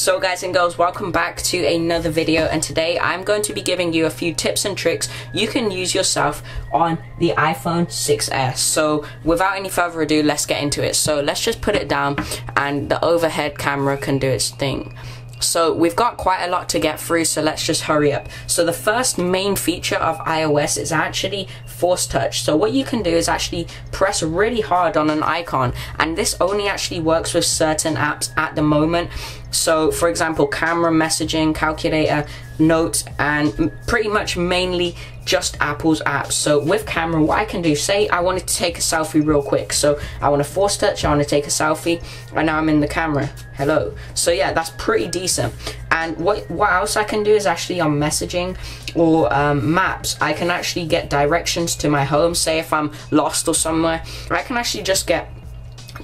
So guys and girls, welcome back to another video, and today I'm going to be giving you a few tips and tricks you can use yourself on the iPhone 6s. So without any further ado, let's get into it. So let's just put it down and the overhead camera can do its thing. So we've got quite a lot to get through, so let's just hurry up. So the first main feature of iOS is actually force touch. So what you can do is actually press really hard on an icon, and this only actually works with certain apps at the moment. So for example, camera, messaging, calculator, notes, and pretty much mainly just Apple's apps. So with camera, what I can do, say I wanted to take a selfie real quick, so I want to force touch, I want to take a selfie, and now I'm in the camera. Hello. So yeah, that's pretty decent. And what else I can do is actually on messaging or maps, I can actually get directions to my home. Say if I'm lost or somewhere, I can actually just get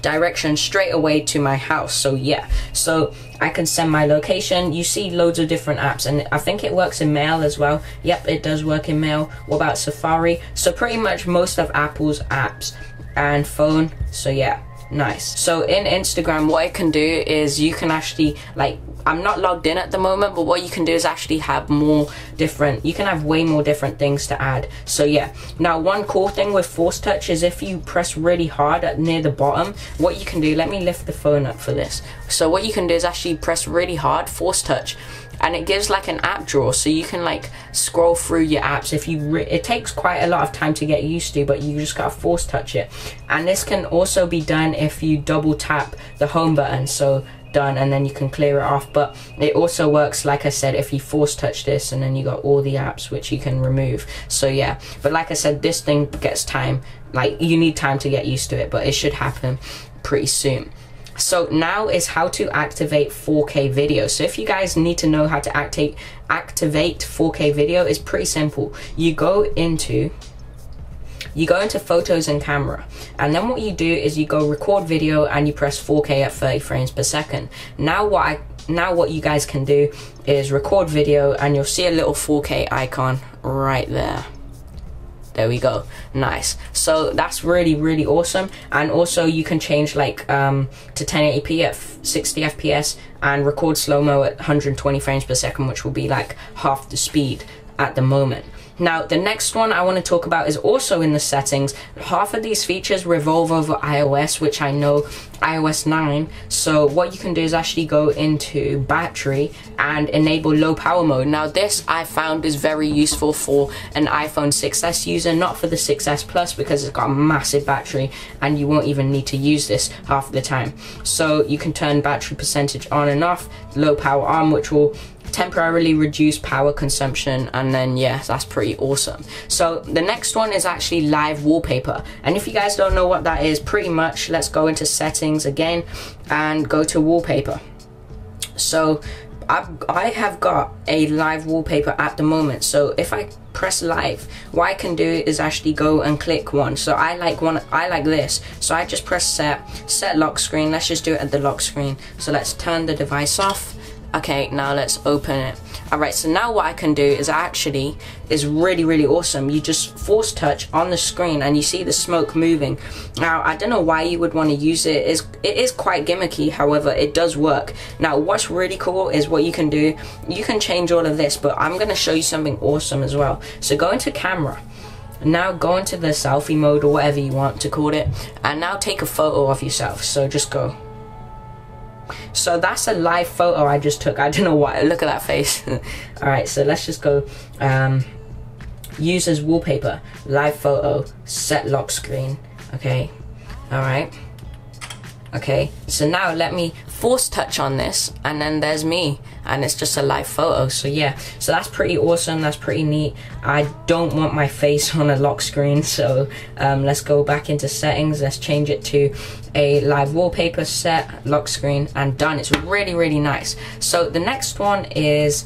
directions straight away to my house. So yeah, so I can send my location. You see loads of different apps, and I think it works in Mail as well. Yep, it does work in Mail. What about Safari? So pretty much most of Apple's apps and phone. So yeah, nice. So in Instagram, what I can do is you can actually, like, I'm not logged in at the moment, but what you can do is actually have more different, you can have way more different things to add. So yeah, now one cool thing with force touch is if you press really hard at near the bottom, what you can do, let me lift the phone up for this. So what you can do is actually press really hard, force touch, and it gives like an app drawer, so you can like scroll through your apps. If you it takes quite a lot of time to get used to, but you just gotta force touch it. And this can also be done if you double tap the home button. So done, and then you can clear it off. But it also works, like I said, if you force touch this, and then you got all the apps which you can remove. So yeah, but like I said, this thing gets time, like you need time to get used to it, but it should happen pretty soon. So now is how to activate 4K video. So if you guys need to know how to activate 4K video, it's pretty simple. You go into photos and camera, and then what you do is you go record video and you press 4K at 30 frames per second. Now what you guys can do is record video, and you'll see a little 4K icon right there. There we go. Nice. So that's really awesome. And also you can change like to 1080p at 60 FPS and record slow-mo at 120 frames per second, which will be like half the speed at the moment. Now the next one I want to talk about is also in the settings. Half of these features revolve over iOS, which I know iOS 9. So what you can do is actually go into battery and enable low power mode. Now this I found is very useful for an iPhone 6s user, not for the 6s Plus, because it's got a massive battery and you won't even need to use this half the time. So you can turn battery percentage on and off, low power on, which will temporarily reduce power consumption, and then yeah, that's pretty awesome. So the next one is actually live wallpaper, and if you guys don't know what that is, pretty much let's go into settings again and go to wallpaper. So I have got a live wallpaper at the moment. So if I press live, what I can do is actually go and click one. So I like this, so I just press set lock screen. Let's just do it at the lock screen. So let's turn the device off. Okay, now let's open it. Alright, so now what I can do is really awesome. You just force touch on the screen and you see the smoke moving. Now I don't know why you would want to use it. It is quite gimmicky, however it does work. Now what's really cool is what you can do, you can change all of this, but I'm going to show you something awesome as well. So go into camera, now go into the selfie mode or whatever you want to call it, and now take a photo of yourself. So just go. So that's a live photo I just took. I don't know why, look at that face. Alright, so let's just go use as wallpaper, live photo, set lock screen. Okay, alright. Okay, so now let me force touch on this, and then there's me, and it's just a live photo. So yeah, so that's pretty awesome, that's pretty neat. I don't want my face on a lock screen, so let's go back into settings, let's change it to a live wallpaper, set lock screen, and done. It's really nice. So the next one is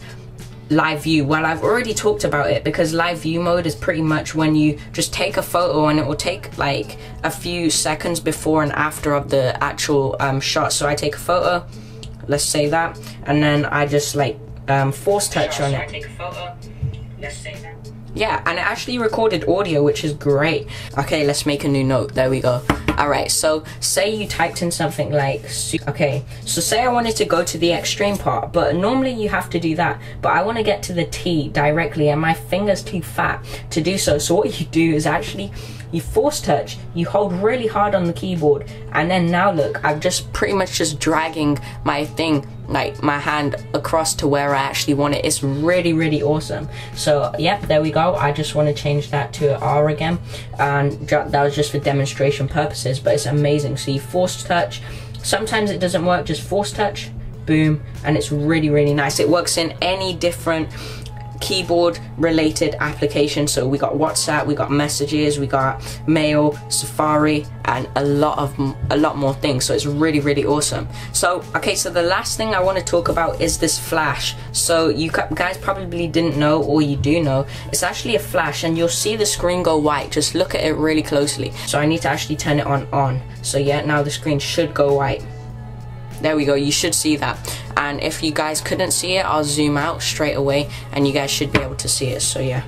live view. Well, I've already talked about it, because live view mode is pretty much when you just take a photo and it will take like a few seconds before and after of the actual shot. So I take a photo, let's say that, and then I just like force touch on it. Take a photo, let's say that. Yeah, and it actually recorded audio, which is great. Okay, let's make a new note. There we go. Alright, so say you typed in something like, okay, so say I wanted to go to the extreme part, but normally you have to do that, but I want to get to the T directly and my finger's too fat to do so. So what you do is actually you force touch, you hold really hard on the keyboard, and then now look, I'm just pretty much just dragging my thing, like my hand, across to where I actually want it. It's really, really awesome. So yep, there we go. I just want to change that to an R again, and that was just for demonstration purposes, but it's amazing. So you force touch, sometimes it doesn't work, just force touch, boom, and it's really, really nice. It works in any different keyboard related application. So we got WhatsApp, we got messages, we got mail, Safari, and a lot more things. So it's really, really awesome. So okay, so the last thing I want to talk about is this flash. So you guys probably didn't know, or you do know, it's actually a flash, and you'll see the screen go white. Just look at it really closely. So I need to actually turn it on. So yeah, now the screen should go white. There we go, you should see that. And if you guys couldn't see it, I'll zoom out straight away and you guys should be able to see it. So yeah,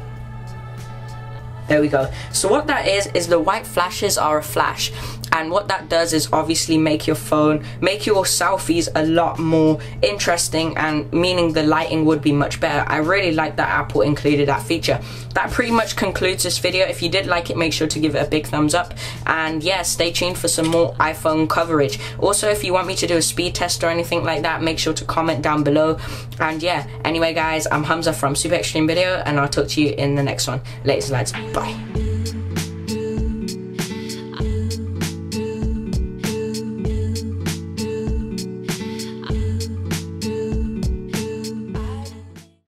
there we go. So what that is the white flashes are a flash, and what that does is obviously make your selfies a lot more interesting, and meaning the lighting would be much better. I really like that Apple included that feature. That pretty much concludes this video. If you did like it, make sure to give it a big thumbs up, and yeah, stay tuned for some more iPhone coverage. Also, if you want me to do a speed test or anything like that, make sure to comment down below. And yeah, anyway guys, I'm Hamza from Super Extreme Video, and I'll talk to you in the next one. Later lads, bye.